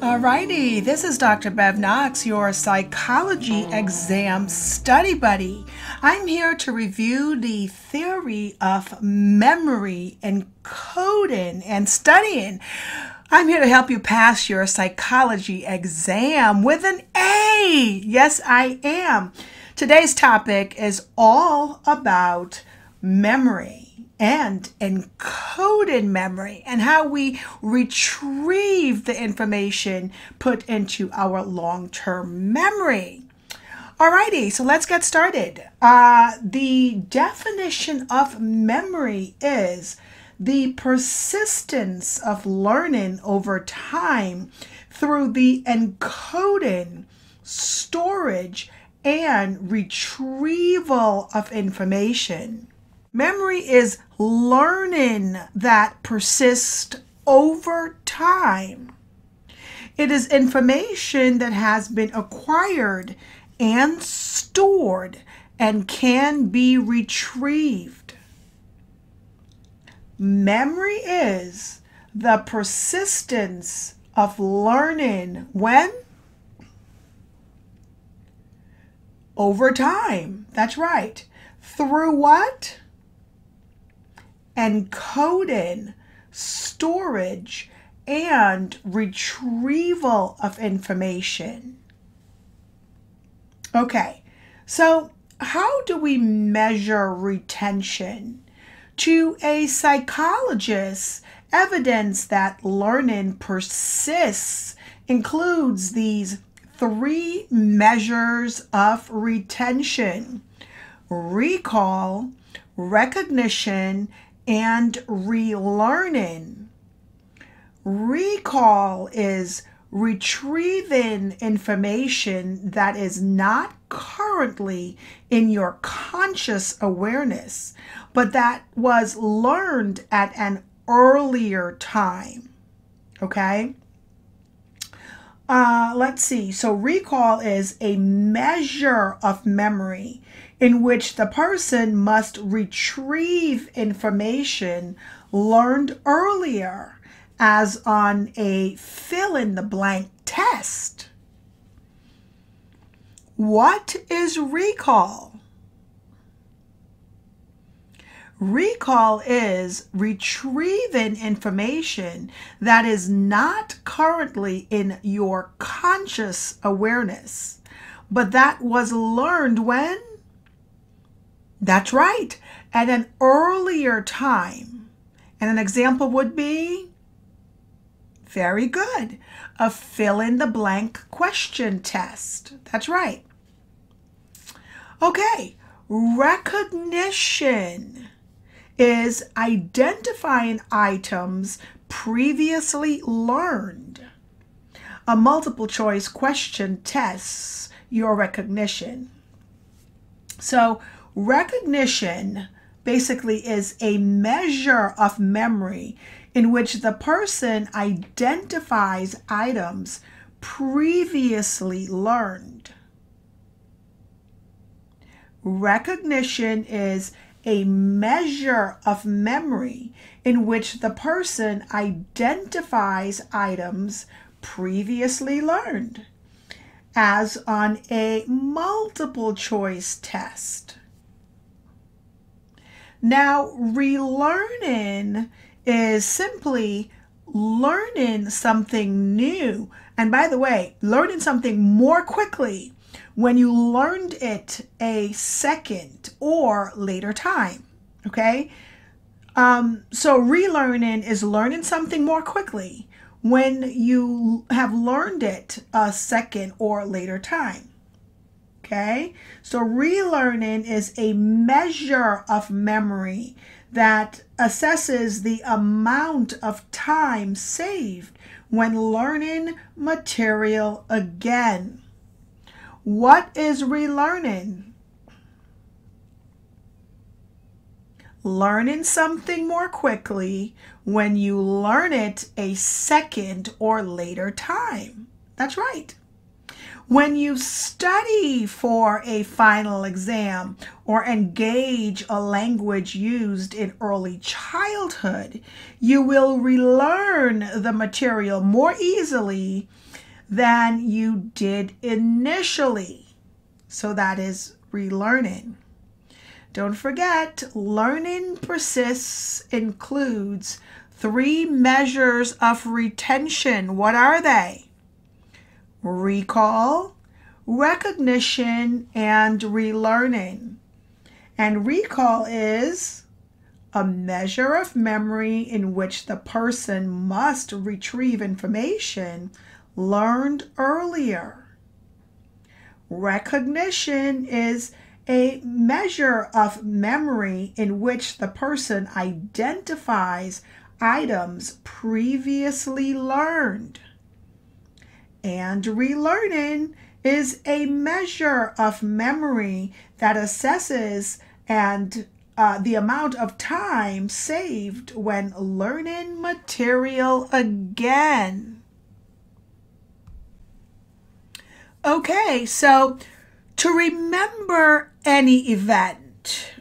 Alrighty, this is Dr. Bev Knox, your psychology exam study buddy. I'm here to review the theory of memory, encoding, and studying. I'm here to help you pass your psychology exam with an A. Yes, I am. Today's topic is all about memory and encoded memory and how we retrieve the information put into our long-term memory. Alrighty, so let's get started. The definition of memory is the persistence of learning over time through the encoding, storage, and retrieval of information. Memory is learning that persists over time. It is information that has been acquired and stored and can be retrieved. Memory is the persistence of learning when? Over time. That's right. Through what? Encoding, storage, and retrieval of information. Okay, so how do we measure retention? To a psychologist, evidence that learning persists includes these three measures of retention: recall, recognition, and relearning. Recall is retrieving information that is not currently in your conscious awareness, but that was learned at an earlier time. Okay? Let's see. So recall is a measure of memory in which the person must retrieve information learned earlier, as on a fill-in-the-blank test. What is recall? Recall is retrieving information that is not currently in your conscious awareness, but that was learned when? That's right, at an earlier time. And an example would be, very good, a fill-in-the-blank question test. That's right. Okay, recognition is identifying items previously learned. A multiple choice question tests your recognition. So recognition basically is a measure of memory in which the person identifies items previously learned. Recognition is a measure of memory in which the person identifies items previously learned, as on a multiple choice test. Now, relearning is simply learning something new. And by the way, learning something more quickly when you learned it a second or later time. Okay? So relearning is learning something more quickly when you have learned it a second or later time. Okay? So relearning is a measure of memory that assesses the amount of time saved when learning material again. What is relearning? Learning something more quickly when you learn it a second or later time. That's right. When you study for a final exam or engage a language used in early childhood, you will relearn the material more easily than you did initially. So that is relearning. Don't forget, learning persists includes 3 measures of retention. What are they? Recall, recognition, and relearning. And recall is a measure of memory in which the person must retrieve information learned earlier. Recognition is a measure of memory in which the person identifies items previously learned. And relearning is a measure of memory that assesses the amount of time saved when learning material again. Okay, so to remember any event,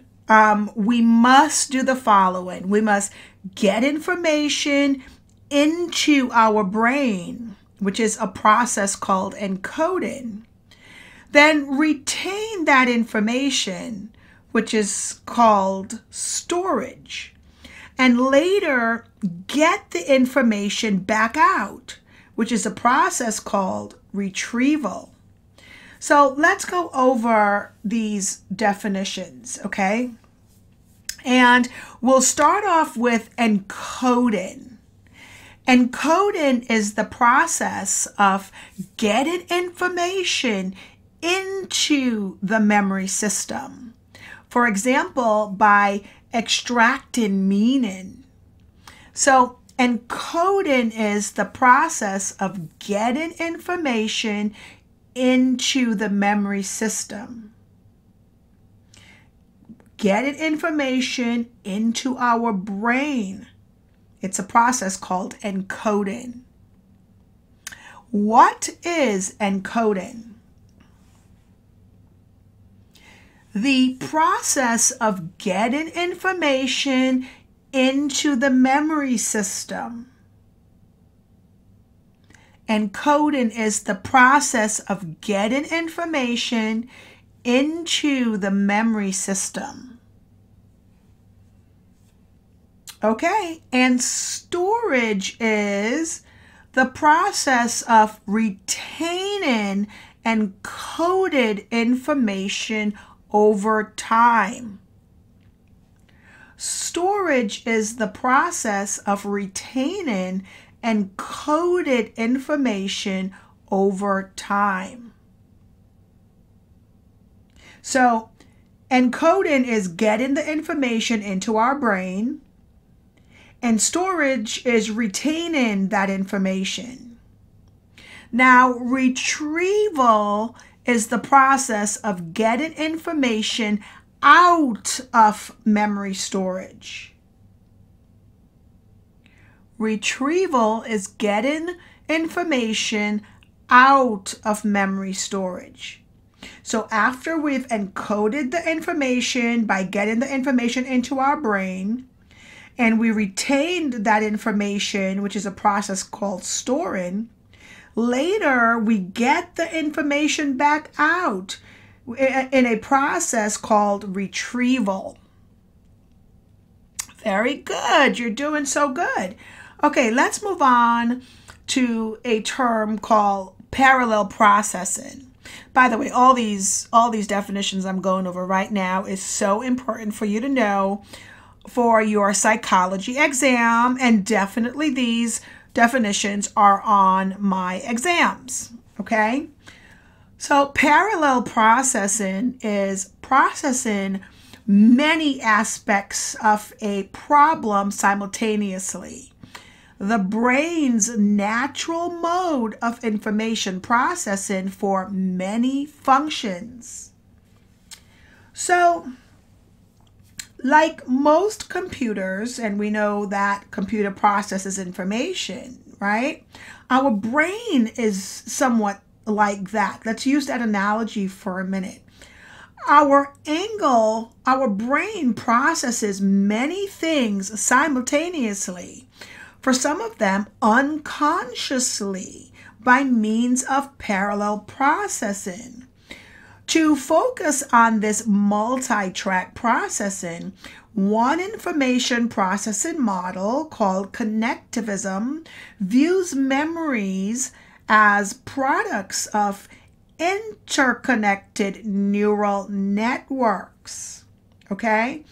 we must do the following. We must get information into our brain, which is a process called encoding. Then retain that information, which is called storage. And later get the information back out, which is a process called retrieval. So let's go over these definitions, okay? And we'll start off with encoding. Encoding is the process of getting information into the memory system. For example, by extracting meaning. So encoding is the process of getting information into the memory system. Getting information into our brain. It's a process called encoding. What is encoding? The process of getting information into the memory system. Encoding is the process of getting information into the memory system. Okay, and storage is the process of retaining encoded information over time. Storage is the process of retaining encoded information over time. So encoding is getting the information into our brain, and storage is retaining that information. Now, retrieval is the process of getting information out of memory storage. Retrieval is getting information out of memory storage. So after we've encoded the information by getting the information into our brain, and we retained that information, which is a process called storing, later we get the information back out in a process called retrieval. Very good. You're doing so good. Okay, let's move on to a term called parallel processing. By the way, all these definitions I'm going over right now is so important for you to know for your psychology exam, and definitely these definitions are on my exams, okay? So parallel processing is processing many aspects of a problem simultaneously. The brain's natural mode of information processing for many functions. So, like most computers, and we know that computer processes information, right? Our brain is somewhat like that. Let's use that analogy for a minute. Our brain processes many things simultaneously. For some of them, unconsciously, by means of parallel processing. To focus on this multi-track processing, one information processing model called Connectivism views memories as products of interconnected neural networks. Okay?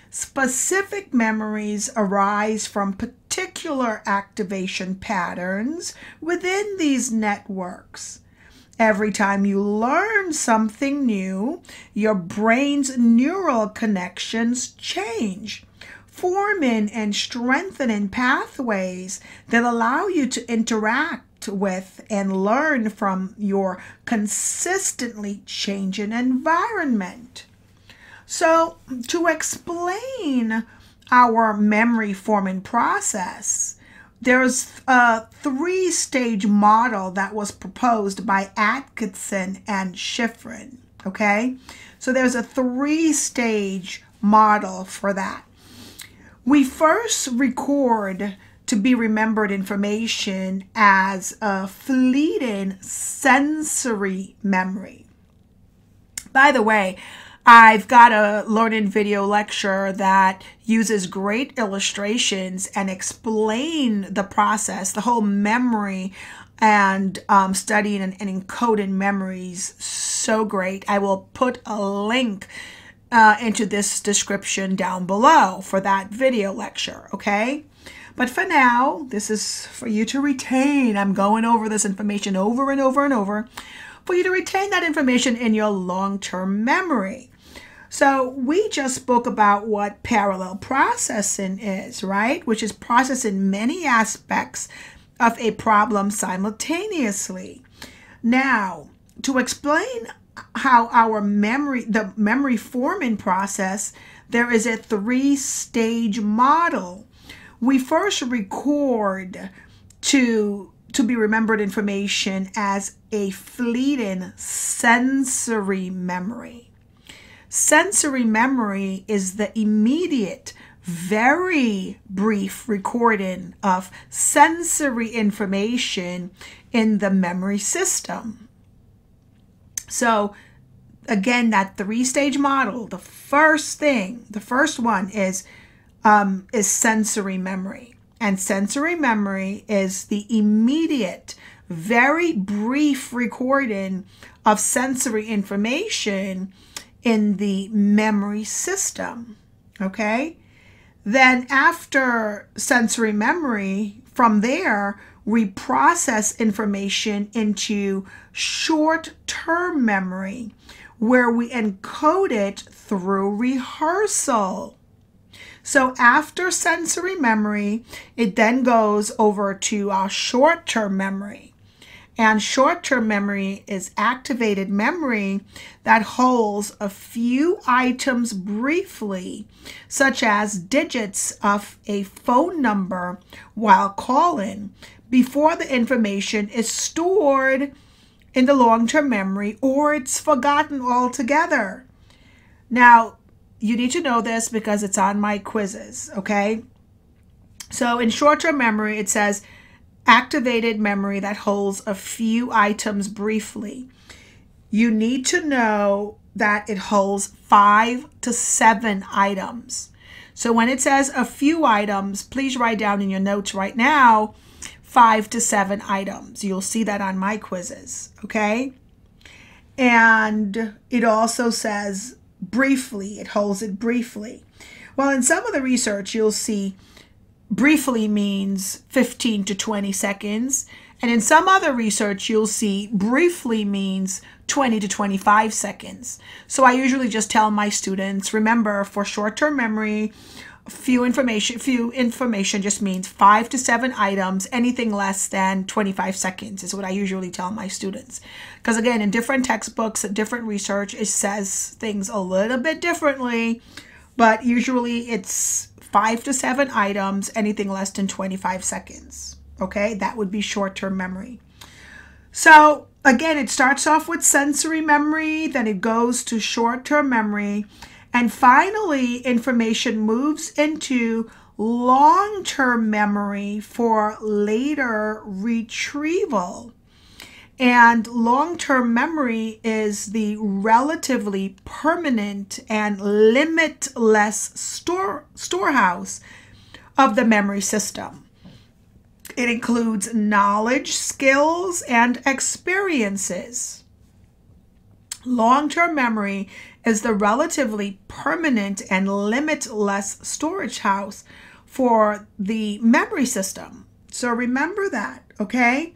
Specific memories arise from particular activation patterns within these networks. Every time you learn something new, your brain's neural connections change, forming and strengthening pathways that allow you to interact with and learn from your consistently changing environment. So, to explain our memory forming process, there's a three-stage model that was proposed by Atkinson and Shiffrin, okay? So there's a three-stage model for that. We first record to be remembered information as a fleeting sensory memory. By the way, I've got a learning video lecture that uses great illustrations and explain the process, the whole memory and studying and encoding memories. So great. I will put a link into this description down below for that video lecture, okay? But for now, this is for you to retain. I'm going over this information over and over and over for you to retain that information in your long-term memory. So we just spoke about what parallel processing is, right? Which is processing many aspects of a problem simultaneously. Now, to explain how the memory forming process, there is a three-stage model. We first record to be remembered information as a fleeting sensory memory. Sensory memory is the immediate, very brief recording of sensory information in the memory system. So again, that three-stage model, the first one is sensory memory. And sensory memory is the immediate, very brief recording of sensory information in the memory system, okay? Then after sensory memory, from there, we process information into short-term memory, where we encode it through rehearsal. So after sensory memory, it then goes over to our short-term memory. And short-term memory is activated memory that holds a few items briefly, such as digits of a phone number while calling, before the information is stored in the long-term memory or it's forgotten altogether. Now, you need to know this because it's on my quizzes, okay? So in short-term memory, it says, activated memory that holds a few items briefly. You need to know that it holds 5 to 7 items. So when it says a few items, please write down in your notes right now, 5 to 7 items. You'll see that on my quizzes, okay? And it also says briefly, it holds it briefly. Well, in some of the research, you'll see briefly means 15 to 20 seconds. And in some other research, you'll see briefly means 20 to 25 seconds. So I usually just tell my students, remember, for short-term memory, few information just means 5 to 7 items. Anything less than 25 seconds is what I usually tell my students. Because again, in different textbooks, different research, it says things a little bit differently. But usually it's 5 to 7 items, anything less than 25 seconds. Okay, that would be short-term memory. So again, it starts off with sensory memory, then it goes to short-term memory, and finally information moves into long-term memory for later retrieval. And long-term memory is the relatively permanent and limitless storehouse of the memory system. It includes knowledge, skills, and experiences. Long-term memory is the relatively permanent and limitless storage house for the memory system. So remember that, okay?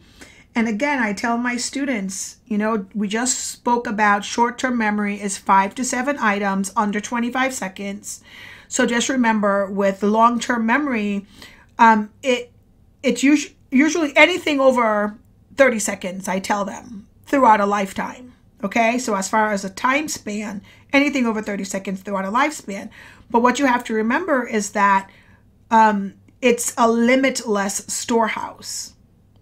And again, I tell my students, you know, we just spoke about short-term memory is 5 to 7 items under 25 seconds. So just remember with long-term memory, it's usually anything over 30 seconds, I tell them, throughout a lifetime. Okay, so as far as a time span, anything over 30 seconds throughout a lifespan. But what you have to remember is that it's a limitless storehouse.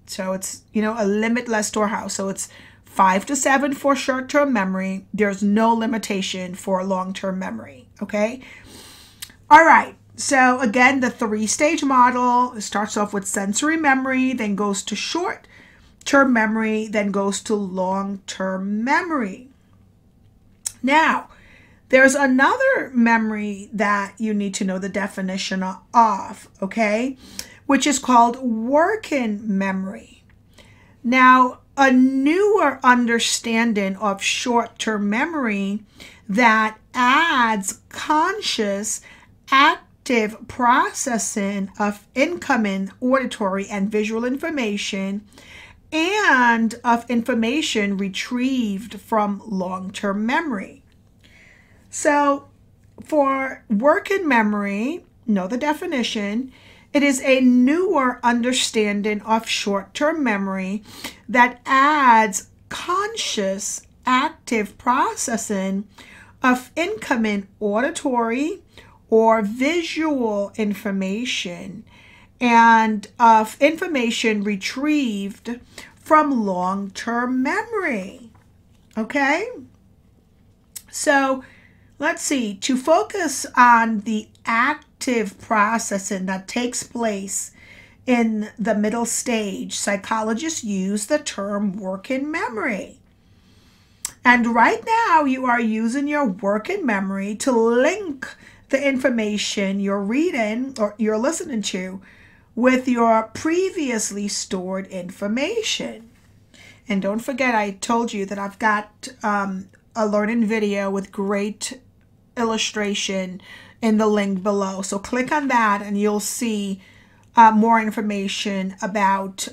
So it's, you know, a limitless storehouse. So it's 5 to 7 for short-term memory. There's no limitation for long-term memory. Okay. All right. So again, the 3-stage model starts off with sensory memory, then goes to short-term memory, then goes to long-term memory. Now, there's another memory that you need to know the definition of, okay, which is called working memory. Now, a newer understanding of short-term memory that adds conscious, active processing of incoming auditory and visual information and of information retrieved from long-term memory. So for working memory, know the definition. It is a newer understanding of short-term memory that adds conscious, active processing of incoming auditory or visual information and of information retrieved from long-term memory. Okay? So let's see, to focus on the active processing that takes place in the middle stage, psychologists use the term working memory. And right now you are using your working memory to link the information you're reading or you're listening to with your previously stored information. And don't forget, I told you that I've got a learning video with great illustration in the link below. So click on that and you'll see more information about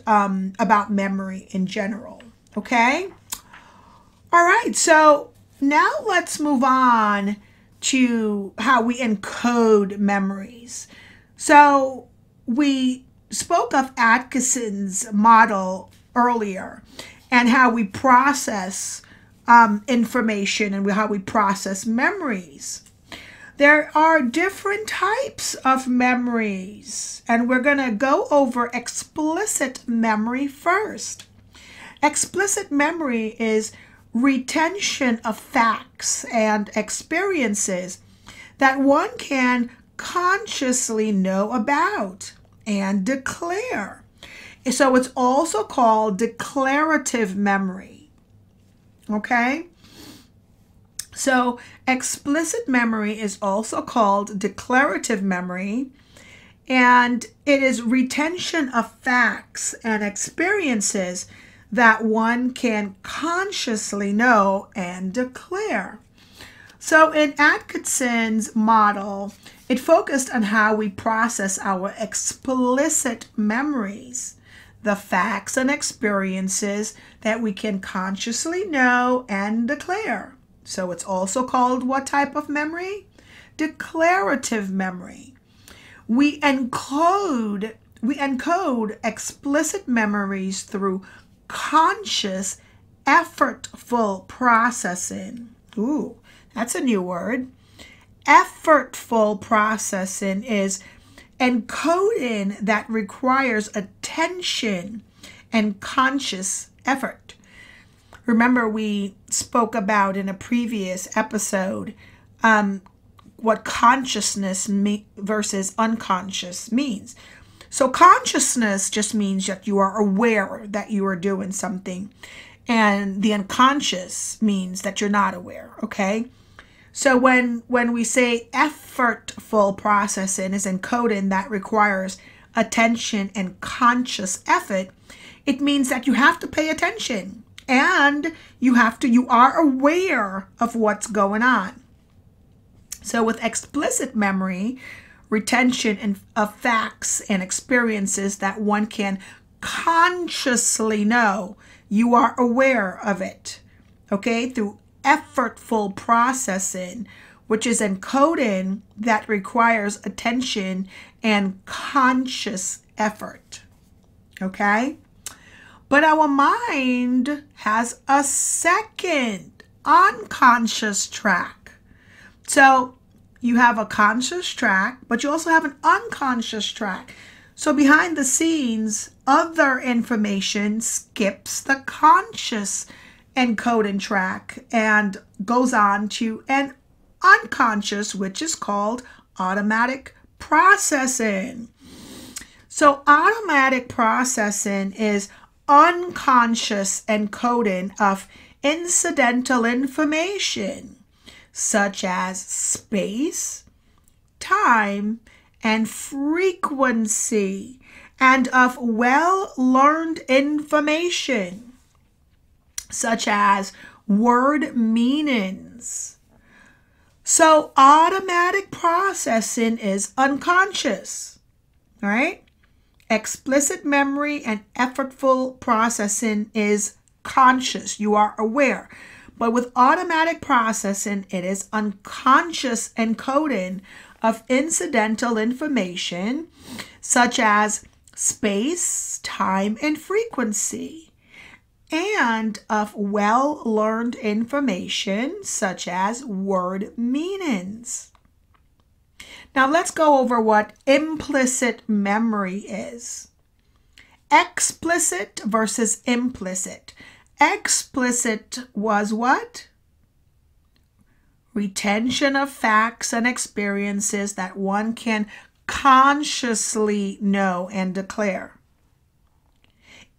memory in general. Okay? All right, so now let's move on to how we encode memories. So we spoke of Atkinson's model earlier and how we process information and how we process memories. There are different types of memories, and we're going to go over explicit memory first. Explicit memory is retention of facts and experiences that one can consciously know about and declare. So it's also called declarative memory. Okay? So explicit memory is also called declarative memory, and it is retention of facts and experiences that one can consciously know and declare. So in Atkinson's model, it focused on how we process our explicit memories, the facts and experiences that we can consciously know and declare. So it's also called what type of memory? Declarative memory. We encode explicit memories through conscious, effortful processing. Ooh, that's a new word. Effortful processing is encoding that requires attention and conscious effort. Remember, we spoke about in a previous episode what consciousness versus unconscious means. So consciousness just means that you are aware that you are doing something. and the unconscious means that you're not aware, okay? So when we say effortful processing is encoding that requires attention and conscious effort, it means that you have to pay attention and you are aware of what's going on. So with explicit memory, retention of facts and experiences that one can consciously know, you are aware of it, okay, through effortful processing, which is encoding that requires attention and conscious effort, okay? But our mind has a second unconscious track. So you have a conscious track, but you also have an unconscious track. So behind the scenes, other information skips the conscious encoding track and goes on to an unconscious, which is called automatic processing. So automatic processing is unconscious encoding of incidental information, such as space, time, and frequency, and of well-learned information, such as word meanings. So automatic processing is unconscious, right? Explicit memory and effortful processing is conscious. You are aware. But with automatic processing, it is unconscious encoding of incidental information, such as space, time, and frequency, and of well-learned information, such as word meanings. Now let's go over what implicit memory is. Explicit versus implicit. Explicit was what? Retention of facts and experiences that one can consciously know and declare.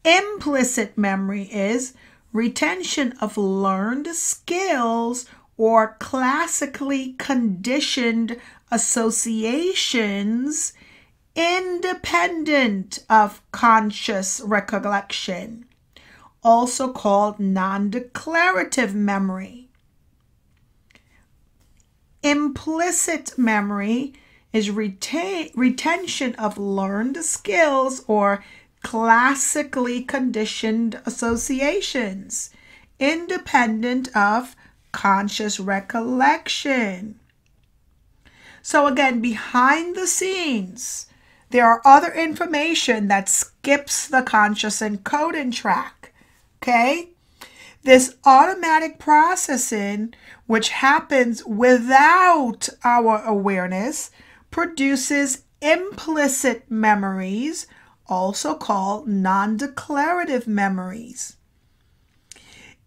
Implicit memory is retention of learned skills or classically conditioned associations independent of conscious recollection, also called non-declarative memory. Implicit memory is retention of learned skills or classically conditioned associations, independent of conscious recollection. So again, behind the scenes, there are other information that skips the conscious encoding track, okay? This automatic processing, which happens without our awareness, produces implicit memories, also called non-declarative memories.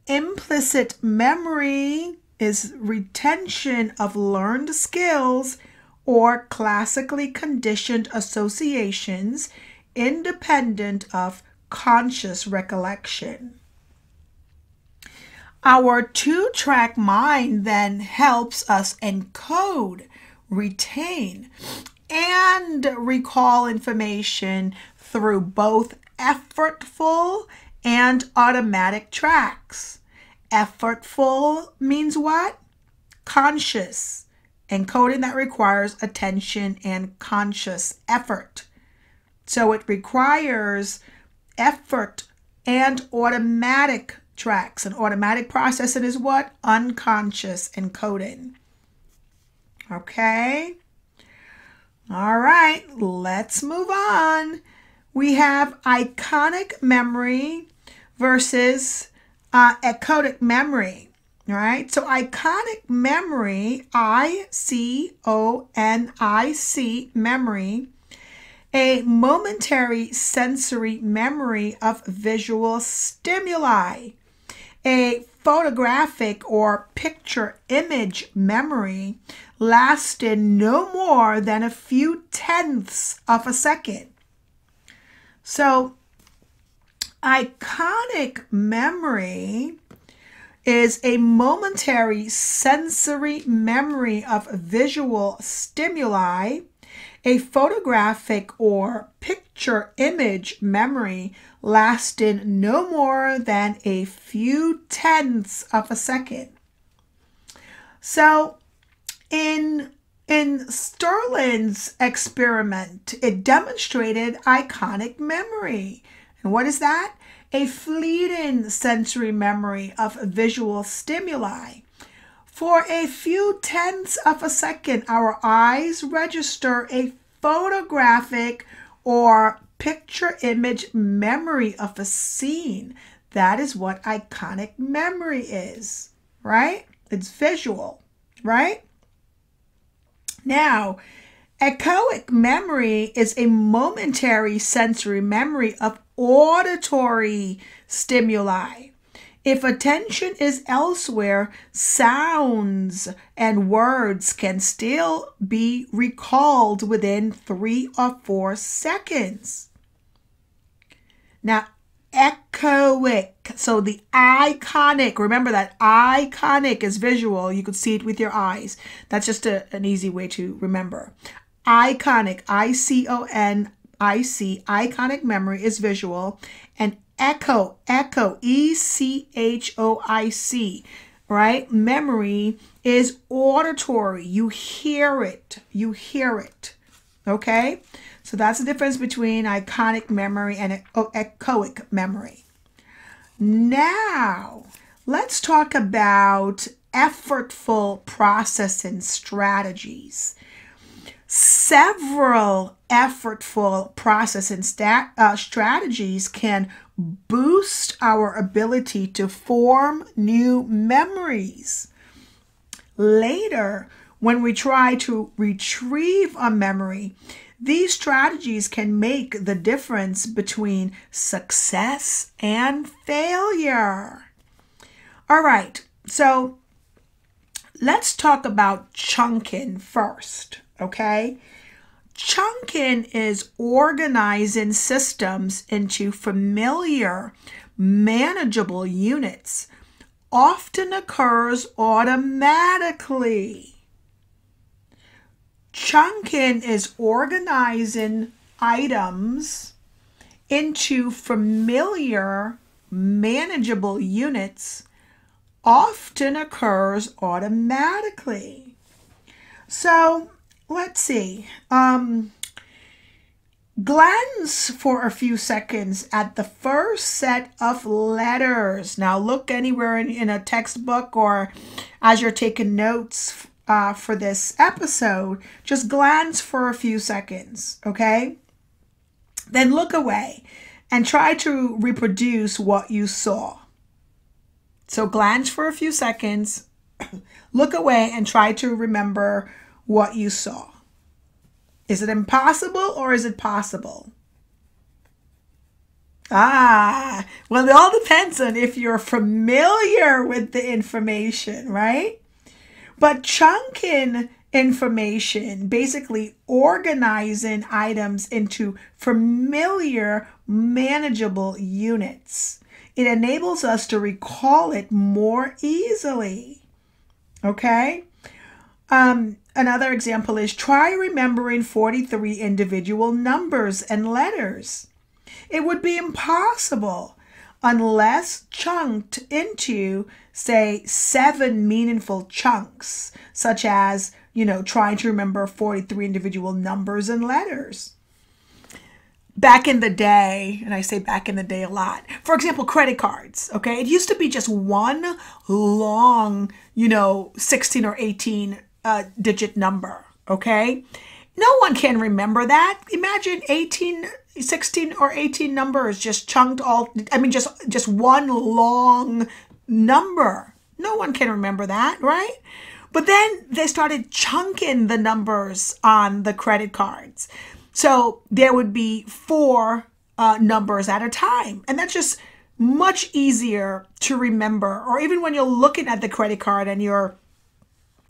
Implicit memory is retention of learned skills or classically conditioned associations independent of conscious recollection. Our two-track mind then helps us encode, retain, and recall information through both effortful and automatic tracks. Effortful means what? Conscious. Encoding that requires attention and conscious effort. So it requires effort and automatic tracks. And automatic processing is what? Unconscious encoding. Okay. All right, let's move on. We have iconic memory versus echoic memory. All right, so iconic memory, I-C-O-N-I-C memory, a momentary sensory memory of visual stimuli, a photographic or picture image memory lasting no more than a few tenths of a second. So Iconic memory is a momentary sensory memory of visual stimuli, a photographic or picture image memory lasting no more than a few tenths of a second. So in Sterling's experiment, it demonstrated iconic memory. And what is that? A fleeting sensory memory of visual stimuli. For a few tenths of a second, our eyes register a photographic or picture image memory of a scene. That is what iconic memory is, right? It's visual, right? Now, echoic memory is a momentary sensory memory of auditory stimuli. If attention is elsewhere, sounds and words can still be recalled within 3 or 4 seconds. Now, echoic, so the iconic, remember that iconic is visual. You could see it with your eyes. That's just an easy way to remember. Iconic, I-C-O-N-I-C, iconic memory is visual, and echo, E-C-H-O-I-C, right? Memory is auditory. You hear it, okay? So that's the difference between iconic memory and echoic memory. Now, let's talk about effortful processing strategies. Several effortful processing strategies can boost our ability to form new memories. Later, when we try to retrieve a memory, these strategies can make the difference between success and failure. All right, so let's talk about chunking first, okay? Chunking is organizing systems into familiar, manageable units. Often occurs automatically. Chunking is organizing items into familiar, manageable units. Often occurs automatically. So let's see. Glance for a few seconds at the first set of letters. Now look anywhere in a textbook or as you're taking notes for this episode, just glance for a few seconds, okay? Then look away and try to reproduce what you saw. So glance for a few seconds, look away and try to remember what you saw. Is it impossible or is it possible? Well, it all depends on if you're familiar with the information, right? But chunking information, basically organizing items into familiar, manageable units. It enables us to recall it more easily, okay? Another example is try remembering 43 individual numbers and letters. It would be impossible unless chunked into, say, 7 meaningful chunks, such as, trying to remember 43 individual numbers and letters. Back in the day, and I say back in the day a lot, for example, credit cards, okay? It used to be just one long, 16 or 18 digit number, okay? No one can remember that. Imagine 16 or 18 numbers just chunked just one long number. No one can remember that, right? But then they started chunking the numbers on the credit cards. So there would be 4 numbers at a time. And that's just much easier to remember. Or even when you're looking at the credit card and you're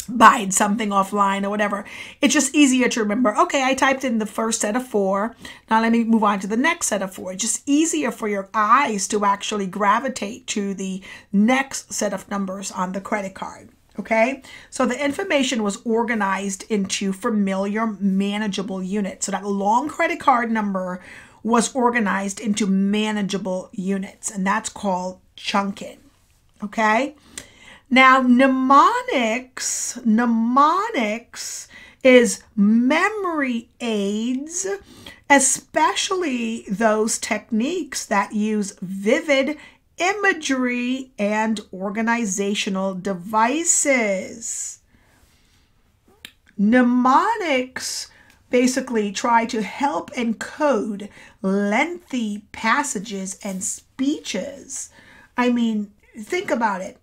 buying something offline or whatever. It's just easier to remember, okay, I typed in the first set of 4. Now let me move on to the next set of 4. It's just easier for your eyes to actually gravitate to the next set of numbers on the credit card. Okay, so the information was organized into familiar, manageable units. So that long credit card number was organized into manageable units, and that's called chunking. Okay, now mnemonics is memory aids, especially those techniques that use vivid imagery and organizational devices. Mnemonics basically try to help encode lengthy passages and speeches. I mean, think about it.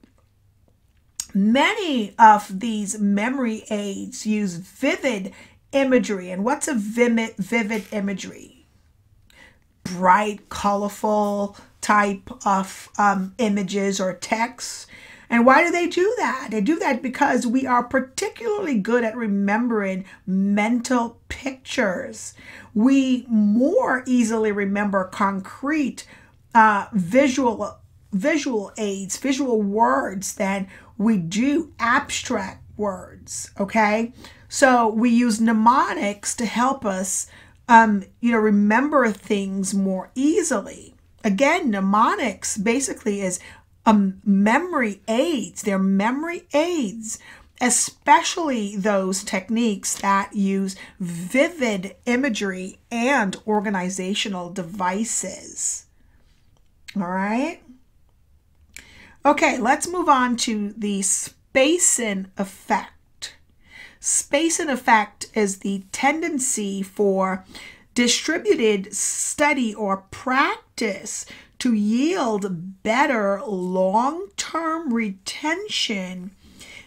Many of these memory aids use vivid imagery. And what's a vivid imagery? Bright, colorful type of images or text. And why do they do that? They do that because we are particularly good at remembering mental pictures. We more easily remember concrete visual aids, visual words than we do abstract words, okay? So we use mnemonics to help us remember things more easily. Again, mnemonics basically is memory aids. They're memory aids, especially those techniques that use vivid imagery and organizational devices. All right? Okay, let's move on to the spacing effect. Spacing effect is the tendency for distributed study or practice to yield better long-term retention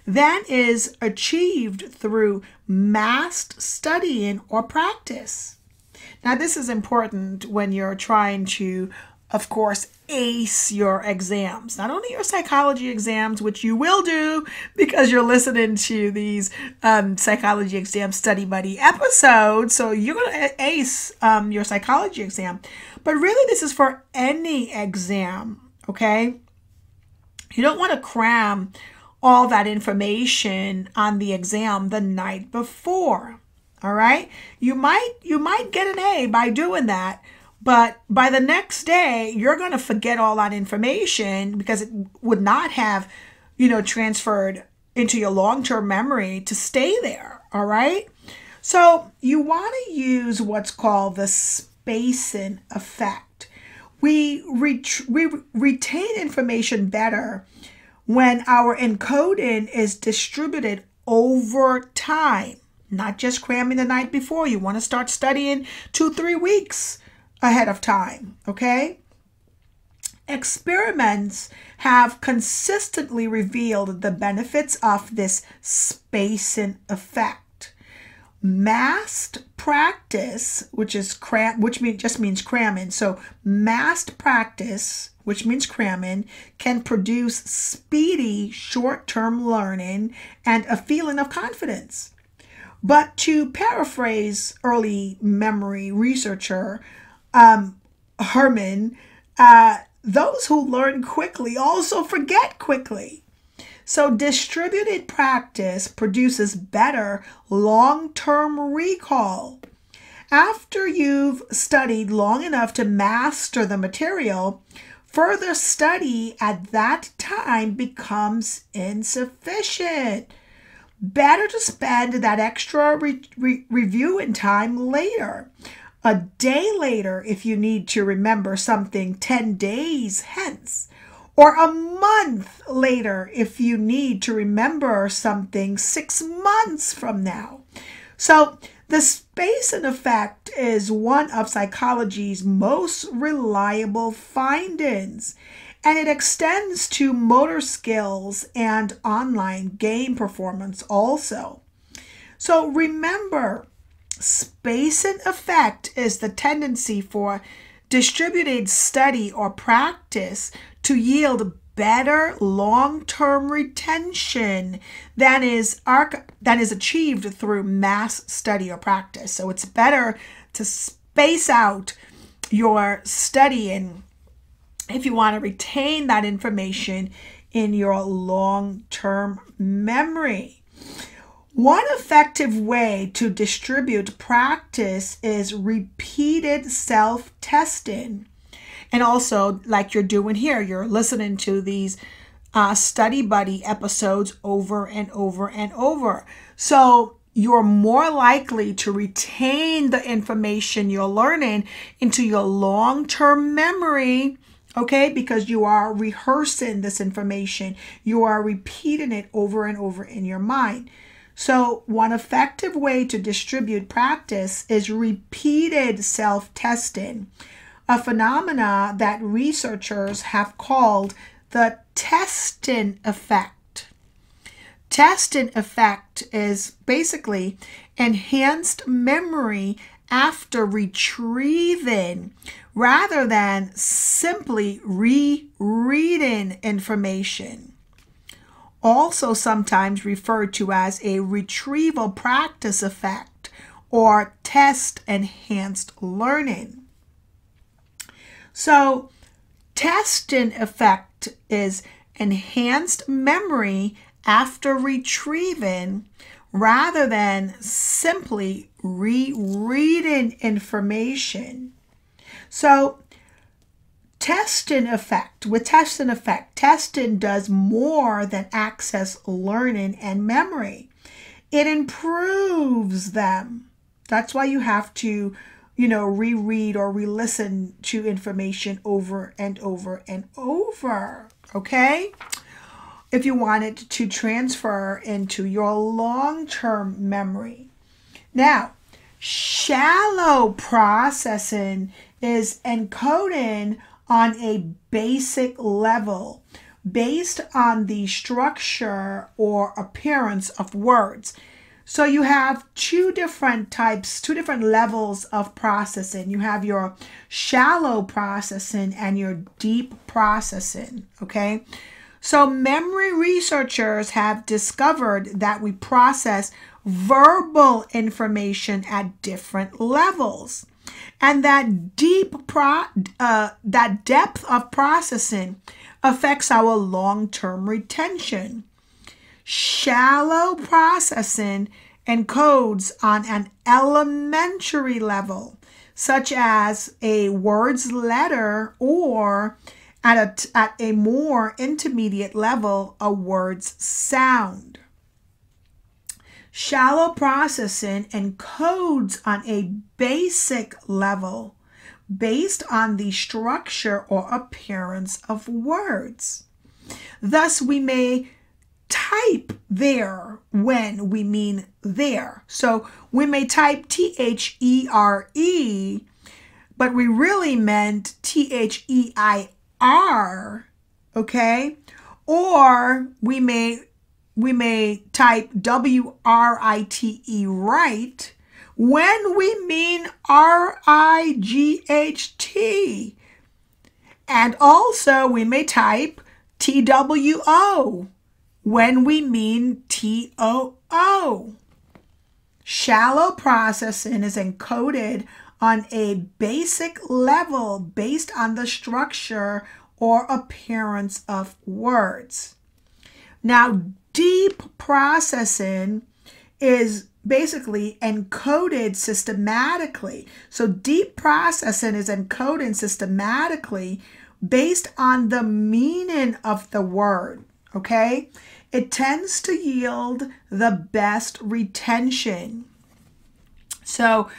than is achieved through massed studying or practice. Now, this is important when you're trying to, of course, ace your exams. Not only your psychology exams, which you will do because you're listening to these psychology exam study buddy episodes. So you're going to ace your psychology exam. But really, this is for any exam, okay? You don't want to cram all that information on the exam the night before, all right? You might get an A by doing that. But by the next day, you're going to forget all that information because it would not have, transferred into your long-term memory to stay there, all right? So you want to use what's called the spacing effect. We retain information better when our encoding is distributed over time, not just cramming the night before. You want to start studying 2-3 weeks ahead of time, okay? Experiments have consistently revealed the benefits of this spacing effect. Massed practice, which just means cramming. So massed practice, which means cramming, can produce speedy short-term learning and a feeling of confidence. But to paraphrase early memory researcher Herman, those who learn quickly also forget quickly. So distributed practice produces better long-term recall. After you've studied long enough to master the material, further study at that time becomes insufficient. Better to spend that extra reviewing time later. A day later if you need to remember something 10 days hence, or a month later if you need to remember something 6 months from now. So the spacing effect is one of psychology's most reliable findings, and it extends to motor skills and online game performance also. So remember, spacing effect is the tendency for distributed study or practice to yield better long-term retention than is achieved through mass study or practice. So it's better to space out your studying if you want to retain that information in your long-term memory. One effective way to distribute practice is repeated self-testing. And also, like you're doing here, you're listening to these study buddy episodes over and over and over. So you're more likely to retain the information you're learning into your long-term memory, okay, because you are rehearsing this information. You are repeating it over and over in your mind. So one effective way to distribute practice is repeated self-testing, a phenomena that researchers have called the testing effect. Testing effect is basically enhanced memory after retrieving rather than simply rereading information. Also sometimes referred to as a retrieval practice effect or test enhanced learning. So testing effect is enhanced memory after retrieving rather than simply rereading information. So testing effect, testing does more than access learning and memory. It improves them. That's why you have to, reread or re-listen to information over and over and over, okay? If you want it to transfer into your long-term memory. Now, shallow processing is encoding on a basic level based on the structure or appearance of words. So you have two different levels of processing. You have your shallow processing and your deep processing, okay? So memory researchers have discovered that we process verbal information at different levels. And that depth of processing affects our long-term retention. Shallow processing encodes on an elementary level, such as a word's letter, or at a more intermediate level, a word's sound. Shallow processing encodes on a basic level based on the structure or appearance of words. Thus, we may type there when we mean there. So we may type THERE, but we really meant THEIR, okay? Or we may type WRITE, right, when we mean RIGHT. And also we may type TWO when we mean TOO. Shallow processing is encoded on a basic level based on the structure or appearance of words. Now, deep processing is basically encoded systematically. So deep processing is encoded systematically based on the meaning of the word, okay? It tends to yield the best retention. So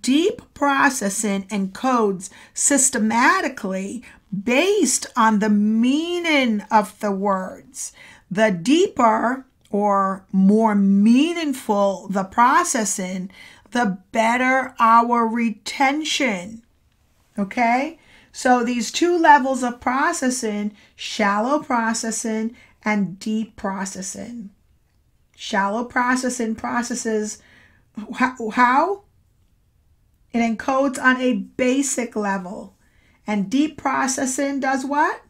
deep processing encodes systematically based on the meaning of the words. The deeper or more meaningful the processing, the better our retention. Okay? So these two levels of processing, shallow processing and deep processing. Shallow processing processes how? It encodes on a basic level. And deep processing does what?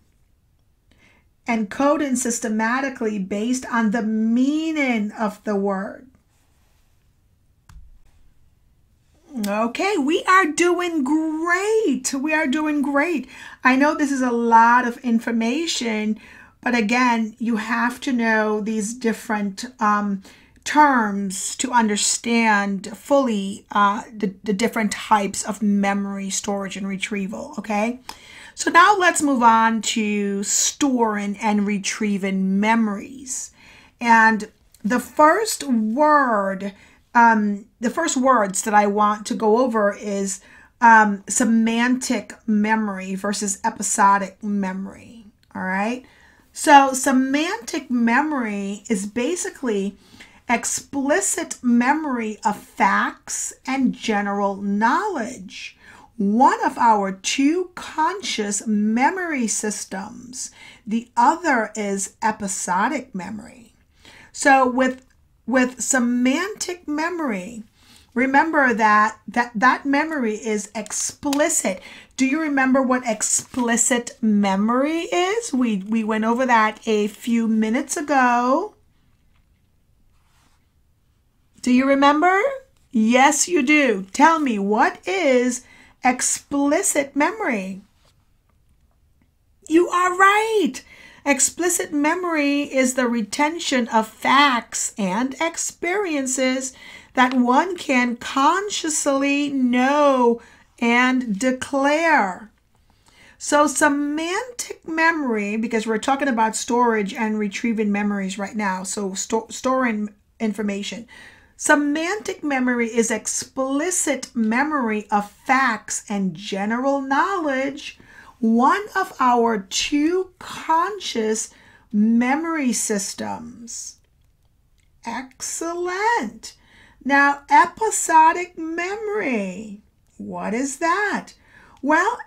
encoding systematically based on the meaning of the word. Okay, we are doing great. We are doing great. I know this is a lot of information, but again, you have to know these different terms to understand fully the different types of memory storage and retrieval, okay? So now let's move on to storing and retrieving memories. And the first words that I want to go over is semantic memory versus episodic memory, all right? So semantic memory is basically explicit memory of facts and general knowledge. One of our two conscious memory systems. The other is episodic memory. So with semantic memory, remember that memory is explicit. Do you remember what explicit memory is? We went over that a few minutes ago. Do you remember? Yes, you do. Tell me, what is explicit memory? You are right. Explicit memory is the retention of facts and experiences that one can consciously know and declare. So semantic memory, because we're talking about storage and retrieving memories right now, so storing information. Semantic memory is explicit memory of facts and general knowledge, one of our two conscious memory systems. Excellent. Now, episodic memory. What is that? Well,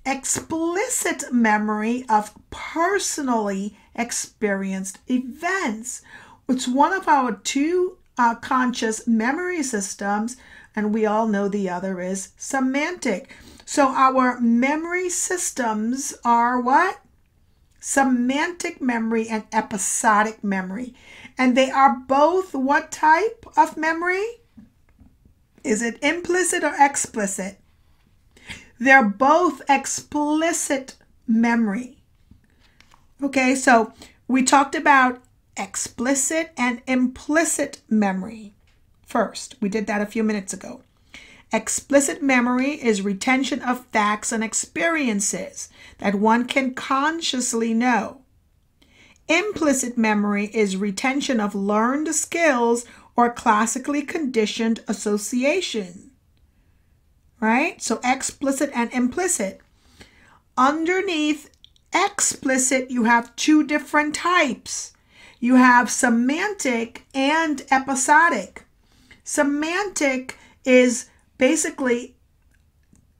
explicit memory of personally experienced events. It's one of our two conscious memory systems, and we all know the other is semantic. So our memory systems are what? Semantic memory and episodic memory. And they are both what type of memory? Is it implicit or explicit? They're both explicit memory. Okay, so we talked about explicit and implicit memory first. We did that a few minutes ago. Explicit memory is retention of facts and experiences that one can consciously know. Implicit memory is retention of learned skills or classically conditioned association. Right? So explicit and implicit. Underneath explicit, you have two different types. You have semantic and episodic. Semantic is basically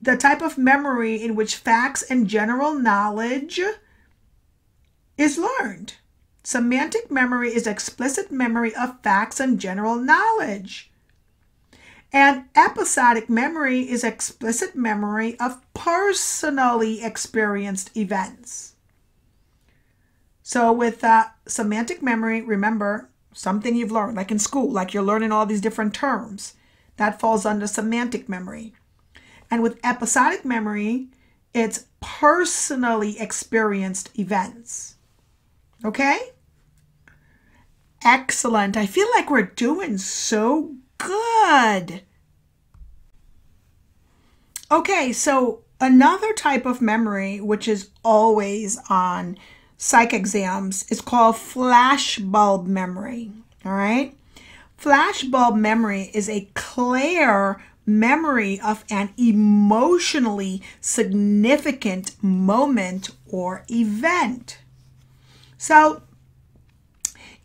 the type of memory in which facts and general knowledge is learned. Semantic memory is explicit memory of facts and general knowledge. And episodic memory is explicit memory of personally experienced events. So with semantic memory, remember, something you've learned, like in school, like you're learning all these different terms. That falls under semantic memory. And with episodic memory, it's personally experienced events. Okay? Excellent. I feel like we're doing so good. Okay, so another type of memory, which is always on psych exams, is called flashbulb memory. All right? Flashbulb memory is a clear memory of an emotionally significant moment or event. So,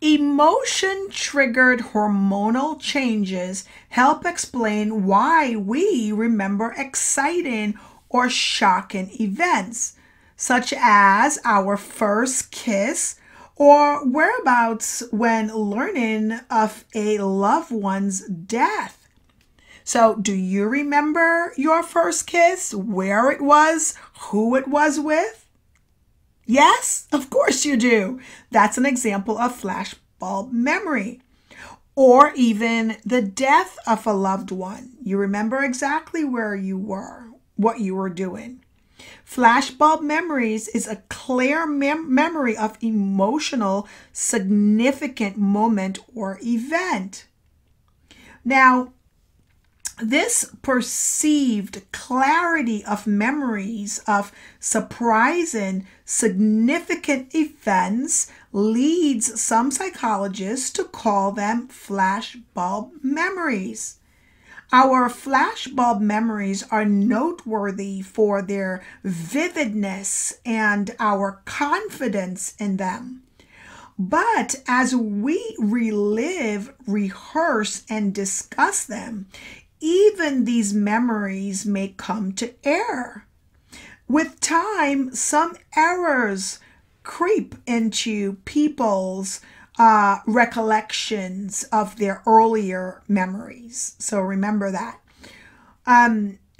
emotion-triggered hormonal changes help explain why we remember exciting or shocking events, such as our first kiss or whereabouts when learning of a loved one's death. So, do you remember your first kiss, where it was, who it was with? Yes, of course you do. That's an example of flashbulb memory. Or even the death of a loved one. You remember exactly where you were, what you were doing. Flashbulb memories is a clear memory of emotional, significant moment or event. Now, this perceived clarity of memories of surprising, significant events leads some psychologists to call them flashbulb memories. Our flashbulb memories are noteworthy for their vividness and our confidence in them. But as we relive, rehearse, and discuss them, even these memories may come to error. With time, some errors creep into people's recollections of their earlier memories. So remember that.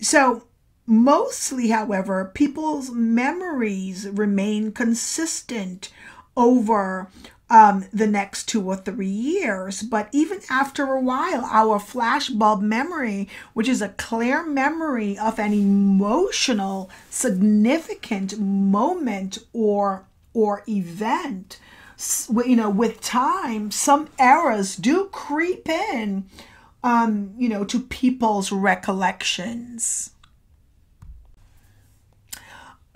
So mostly, however, people's memories remain consistent over the next 2 or 3 years. But even after a while, our flashbulb memory, which is a clear memory of an emotional, significant moment or event, with time, some errors do creep in, to people's recollections.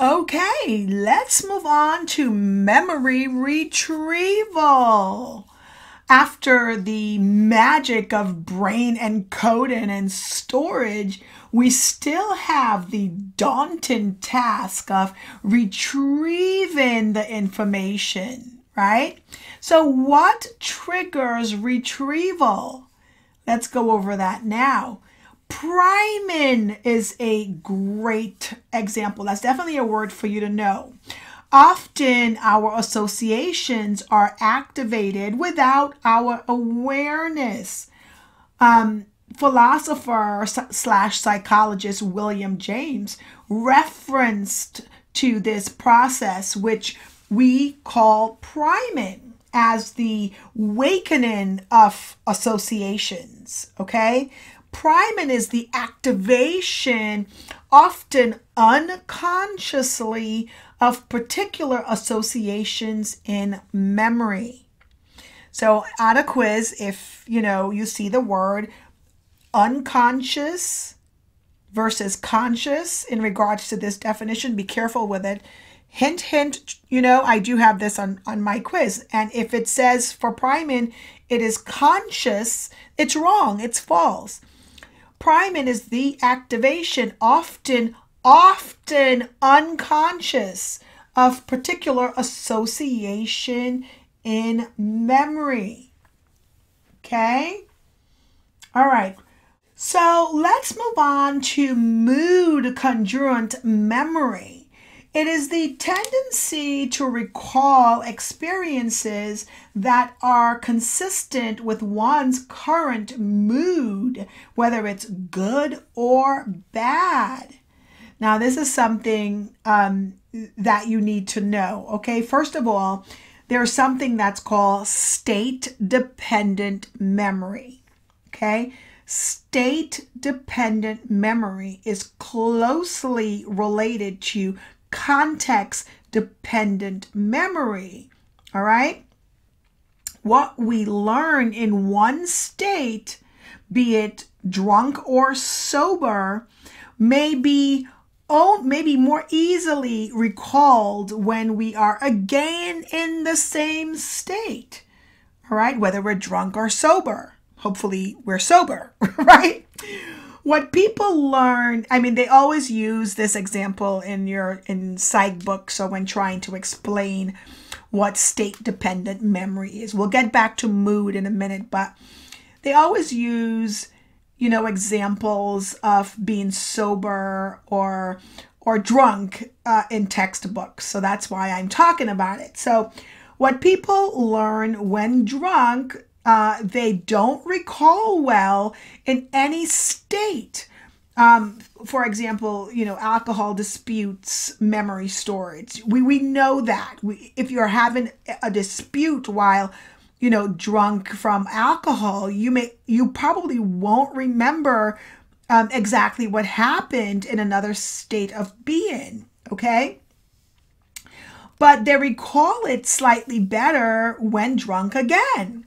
Okay, let's move on to memory retrieval. After the magic of brain encoding and storage, we still have the daunting task of retrieving the information, right? So what triggers retrieval? Let's go over that now. Priming is a great example. That's definitely a word for you to know. Often our associations are activated without our awareness. Philosopher / psychologist William James referenced to this process, which we call priming, as the wakening of associations, okay? Priming is the activation, often unconsciously, of particular associations in memory. So on a quiz, if you see the word unconscious versus conscious in regards to this definition, be careful with it. Hint, hint, I do have this on my quiz. And if it says for priming, it is conscious, it's wrong, it's false. Priming is the activation, often unconscious, of particular association in memory. Okay? All right. So let's move on to mood conjurant memory. It is the tendency to recall experiences that are consistent with one's current mood, whether it's good or bad. Now, this is something that you need to know, okay? First of all, there's something that's called state-dependent memory, okay? State-dependent memory is closely related to context-dependent memory, all right? What we learn in one state, be it drunk or sober, may be more easily recalled when we are again in the same state, all right? Whether we're drunk or sober. Hopefully we're sober, right? What people learn, they always use this example in Psych books or when trying to explain what state-dependent memory is. We'll get back to mood in a minute, but they always use, examples of being sober or drunk in textbooks. So that's why I'm talking about it. So what people learn when drunk, they don't recall well in any state For example, alcohol disputes memory storage. We know that. If you're having a dispute while, drunk from alcohol, you probably won't remember exactly what happened in another state of being, okay? But they recall it slightly better when drunk again.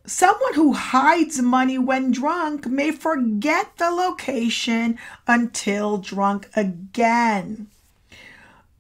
Someone who hides money when drunk may forget the location until drunk again.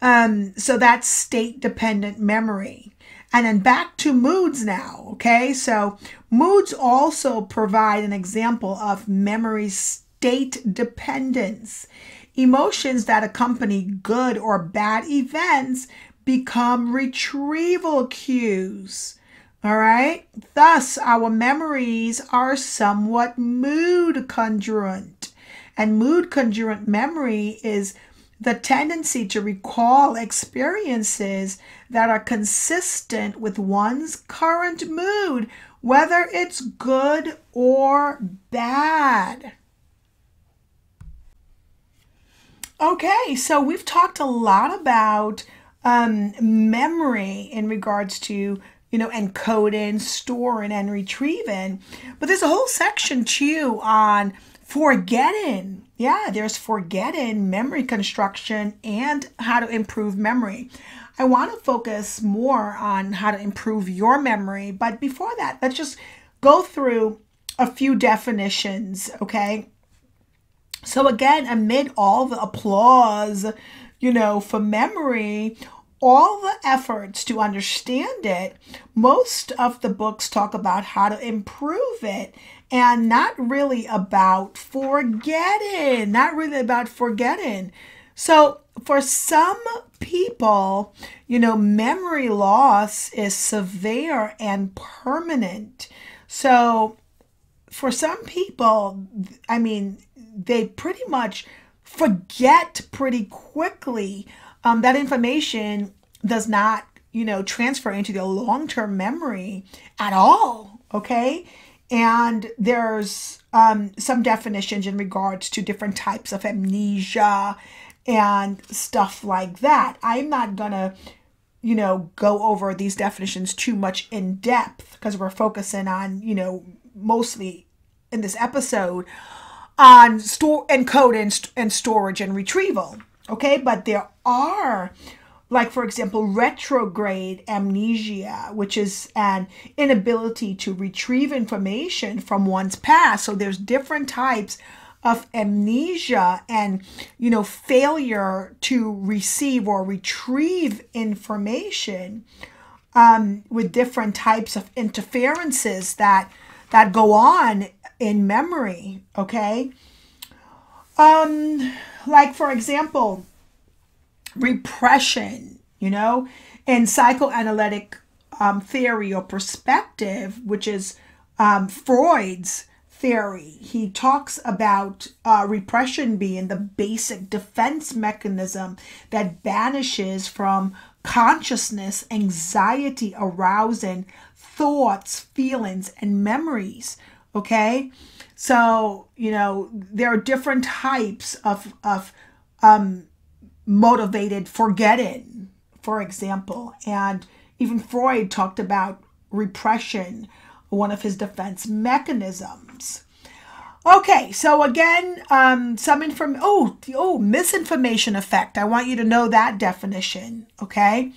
So that's state-dependent memory. And then back to moods now, okay? So moods also provide an example of memory state dependence. Emotions that accompany good or bad events become retrieval cues. All right. Thus, our memories are somewhat mood conjurant. And mood conjurant memory is the tendency to recall experiences that are consistent with one's current mood, whether it's good or bad. Okay, so we've talked a lot about memory in regards to encoding, storing, and retrieving. But there's a whole section too on forgetting. Yeah, there's forgetting, memory construction, and how to improve memory. I want to focus more on how to improve your memory. But before that, let's just go through a few definitions, okay? So again, amid all the applause, for memory, all the efforts to understand it, most of the books talk about how to improve it and not really about forgetting, So for some people, memory loss is severe and permanent. So for some people, they pretty much forget pretty quickly. That information does not, transfer into their long-term memory at all, okay? And there's some definitions in regards to different types of amnesia and stuff like that. I'm not gonna, go over these definitions too much in depth because we're focusing on, mostly in this episode on encoding and storage and retrieval. Okay, but there are, like, for example, retrograde amnesia, which is an inability to retrieve information from one's past. So there's different types of amnesia and, failure to receive or retrieve information with different types of interferences that go on in memory, okay? Like, for example, repression, in psychoanalytic theory or perspective, which is Freud's theory. He talks about repression being the basic defense mechanism that banishes from consciousness anxiety arousing thoughts, feelings, and memories, okay? So, there are different types of motivated forgetting, for example. And even Freud talked about repression, one of his defense mechanisms. Okay, so again, misinformation effect. I want you to know that definition, okay?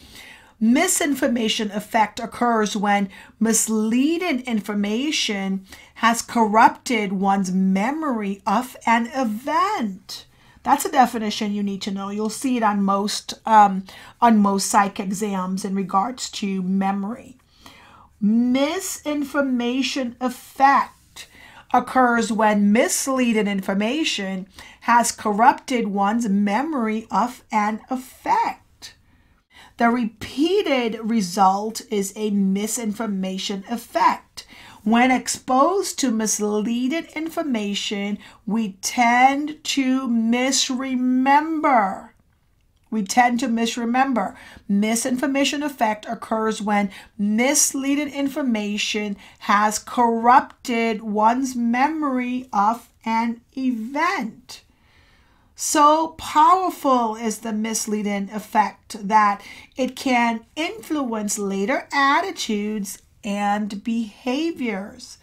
Misinformation effect occurs when misleading information has corrupted one's memory of an event. That's a definition you need to know. You'll see it on most psych exams in regards to memory. Misinformation effect occurs when misleading information has corrupted one's memory of an effect. The repeated result is a misinformation effect. When exposed to misleading information, we tend to misremember. We tend to misremember. Misinformation effect occurs when misleading information has corrupted one's memory of an event. So powerful is the misleading effect that it can influence later attitudes and behaviors.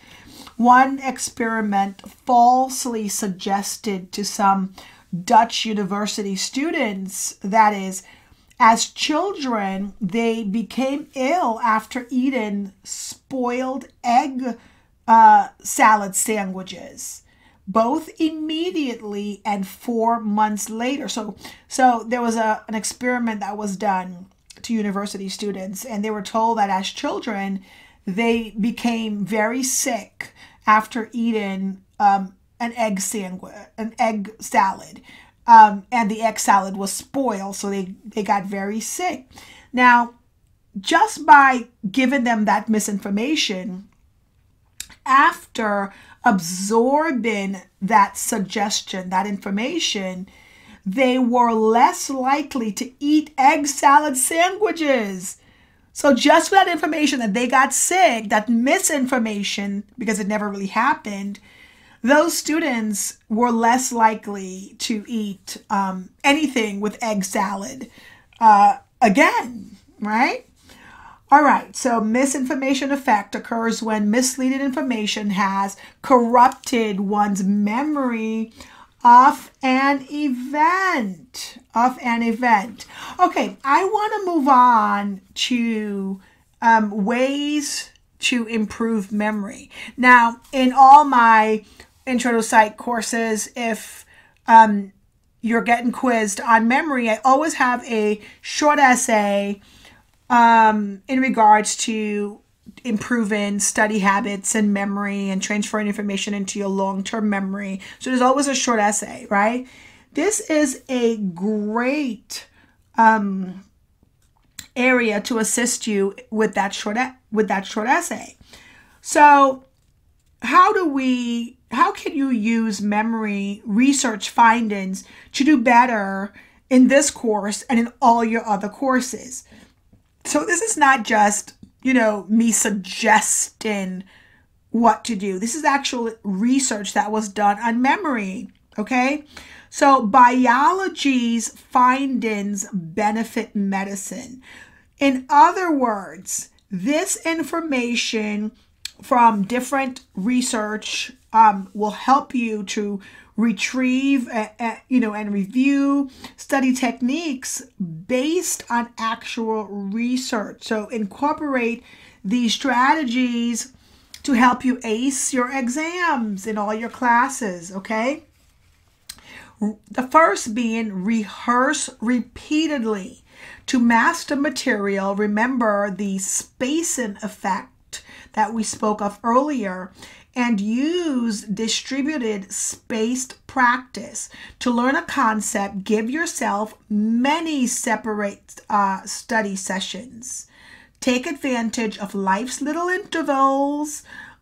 One experiment falsely suggested to some Dutch university students that is, as children, they became ill after eating spoiled egg salad sandwiches, both immediately and 4 months later. So there was an experiment that was done to university students, and they were told that as children, they became very sick after eating an egg salad. And the egg salad was spoiled, so they got very sick. Now, just by giving them that misinformation, after absorbing that suggestion, that information, they were less likely to eat egg salad sandwiches. So just for that information that they got sick, that misinformation, because it never really happened, those students were less likely to eat anything with egg salad again, right? All right, so misinformation effect occurs when misleading information has corrupted one's memory of an event. Okay, I want to move on to ways to improve memory. Now, in all my Intro to Psych courses, if you're getting quizzed on memory, I always have a short essay in regards to improving study habits and memory and transferring information into your long-term memory. So there's always a short essay, right? This is a great area to assist you with that short essay. So how can you use memory research findings to do better in this course and in all your other courses? So this is not just, me suggesting what to do. This is actual research that was done on memory, okay? So biology's findings benefit medicine. In other words, this information from different research will help you to retrieve, and review study techniques based on actual research. So incorporate these strategies to help you ace your exams in all your classes, okay? The first being rehearse repeatedly. To master material, remember the spacing effect that we spoke of earlier, and use distributed spaced practice. To learn a concept, give yourself many separate study sessions. Take advantage of life's little intervals.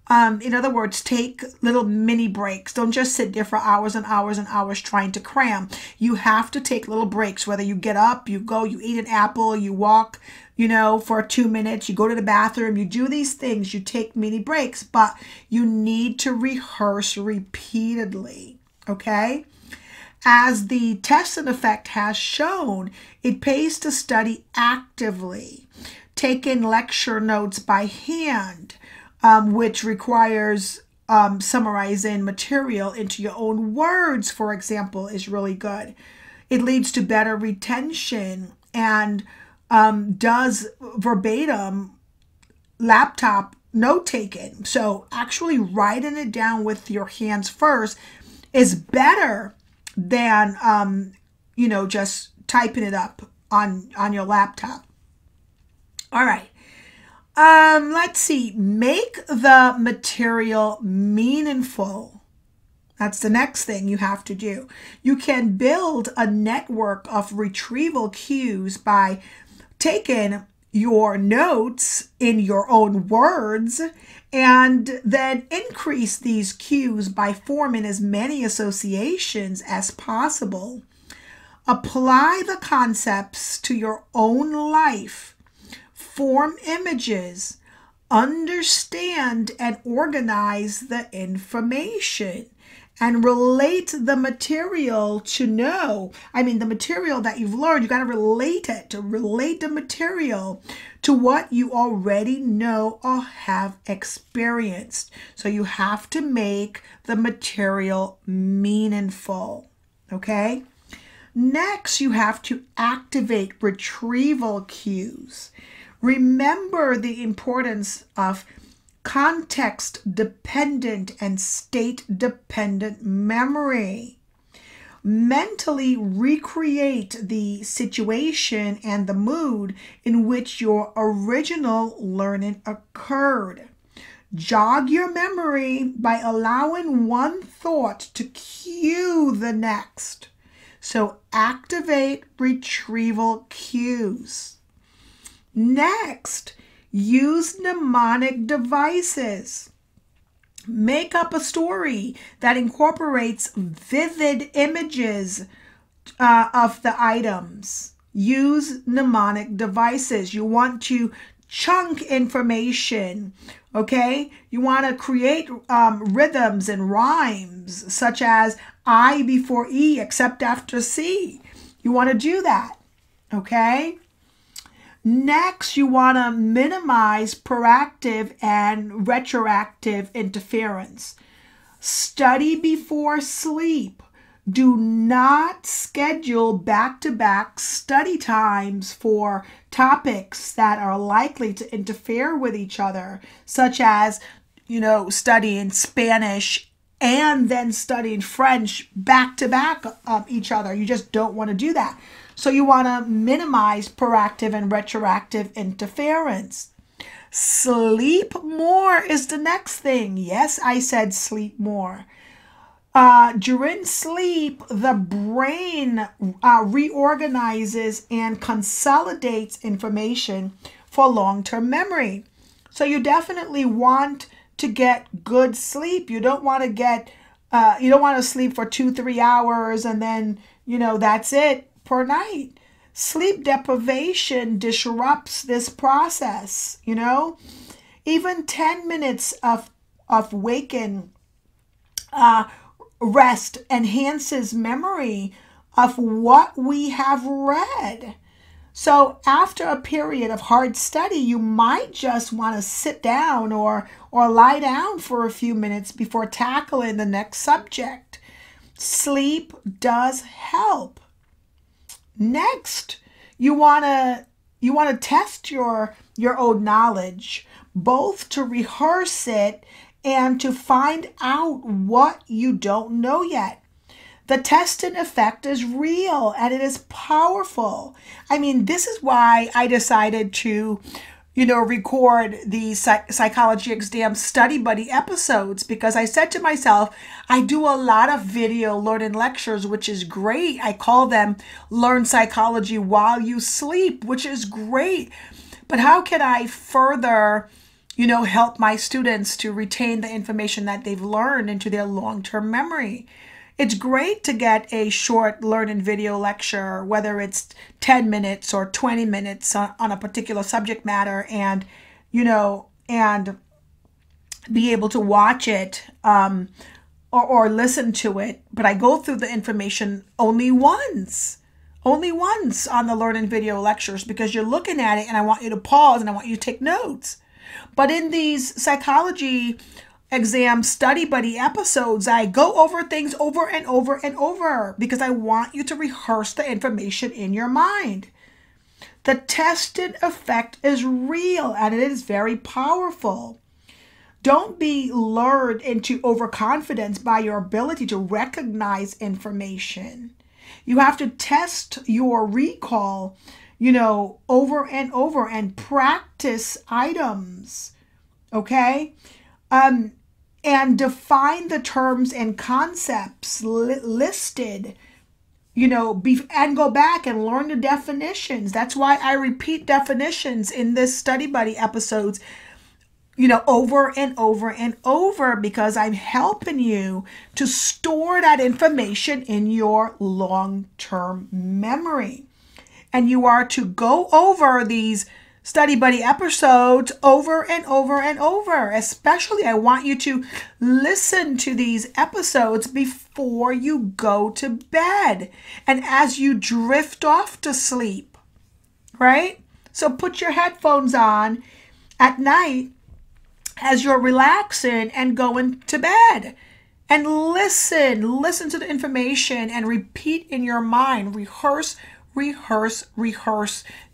In other words, take little mini breaks. Don't just sit there for hours and hours and hours trying to cram. You have to take little breaks, whether you get up, you go, you eat an apple, you walk, for 2 minutes, you go to the bathroom, you do these things, you take mini breaks, but you need to rehearse repeatedly, okay? As the testing effect has shown, it pays to study actively. Taking lecture notes by hand, which requires summarizing material into your own words, for example, is really good. It leads to better retention and does verbatim laptop note-taking. So actually writing it down with your hands first is better than, just typing it up on your laptop. All right. Let's see. Make the material meaningful. That's the next thing you have to do. You can build a network of retrieval cues by taking your notes in your own words and then increase these cues by forming as many associations as possible. Apply the concepts to your own life. Form images. Understand and organize the information. And relate the material the material that you've learned, you got to relate it, to relate the material to what you already know or have experienced. So you have to make the material meaningful, okay? Next, you have to activate retrieval cues. Remember the importance of context-dependent and state-dependent memory. Mentally recreate the situation and the mood in which your original learning occurred. Jog your memory by allowing one thought to cue the next. So activate retrieval cues. Next, use mnemonic devices. Make up a story that incorporates vivid images of the items. Use mnemonic devices. You want to chunk information, okay? You want to create rhythms and rhymes, such as I before E except after C. You want to do that, okay? Next, you want to minimize proactive and retroactive interference. Study before sleep. Do not schedule back-to-back study times for topics that are likely to interfere with each other, such as, studying Spanish and then studying French back-to-back each other. You just don't want to do that. So you want to minimize proactive and retroactive interference. Sleep more is the next thing. Yes, I said sleep more. During sleep, the brain reorganizes and consolidates information for long-term memory. So you definitely want to get good sleep. You don't want to sleep for 2-3 hours and then, that's it per night. Sleep deprivation disrupts this process, Even 10 minutes of waking rest enhances memory of what we have read. So after a period of hard study, you might just want to sit down or lie down for a few minutes before tackling the next subject. Sleep does help. Next, you want to test your own knowledge, both to rehearse it and to find out what you don't know yet. The testing effect is real and it is powerful. This is why I decided to, record the psychology exam study buddy episodes, because I said to myself, I do a lot of video learning lectures, which is great. I call them Learn Psychology While You Sleep, which is great. But how can I further, help my students to retain the information that they've learned into their long-term memory? It's great to get a short learning video lecture, whether it's 10 minutes or 20 minutes on a particular subject matter, and be able to watch it or listen to it. But I go through the information only once on the learning video lectures, because you're looking at it and I want you to pause and I want you to take notes. But in these psychology exam study buddy episodes, I go over things over and over and over because I want you to rehearse the information in your mind. The tested effect is real and it is very powerful. Don't be lured into overconfidence by your ability to recognize information. You have to test your recall, over and over and practice items, okay? And define the terms and concepts listed, and go back and learn the definitions. That's why I repeat definitions in this study buddy episodes over and over and over, because I'm helping you to store that information in your long-term memory. And you are to go over these Study Buddy episodes over and over and over. Especially, I want you to listen to these episodes before you go to bed and as you drift off to sleep, right? So put your headphones on at night as you're relaxing and going to bed, and listen to the information and repeat in your mind. Rehearse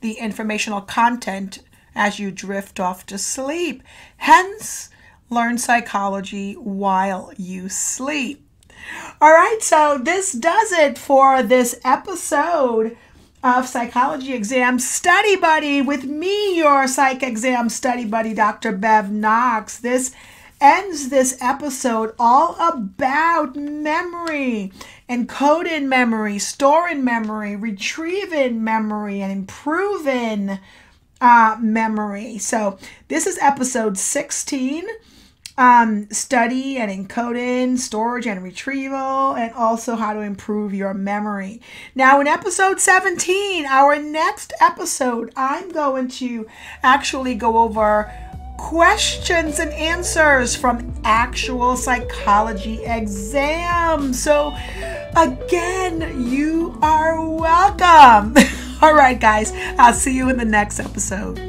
the informational content as you drift off to sleep. Hence, learn psychology while you sleep. All right, so this does it for this episode of Psychology Exam Study Buddy with me, your Psych Exam Study Buddy, Dr. Bev Knox. This ends this episode all about memory, encoding memory, storing memory, retrieving memory, and improving memory. So this is episode 16, study and encoding, storage and retrieval, and also how to improve your memory. Now in episode 17, our next episode, I'm going to actually go over questions and answers from actual psychology exams. So again, you are welcome. All right, guys, I'll see you in the next episode.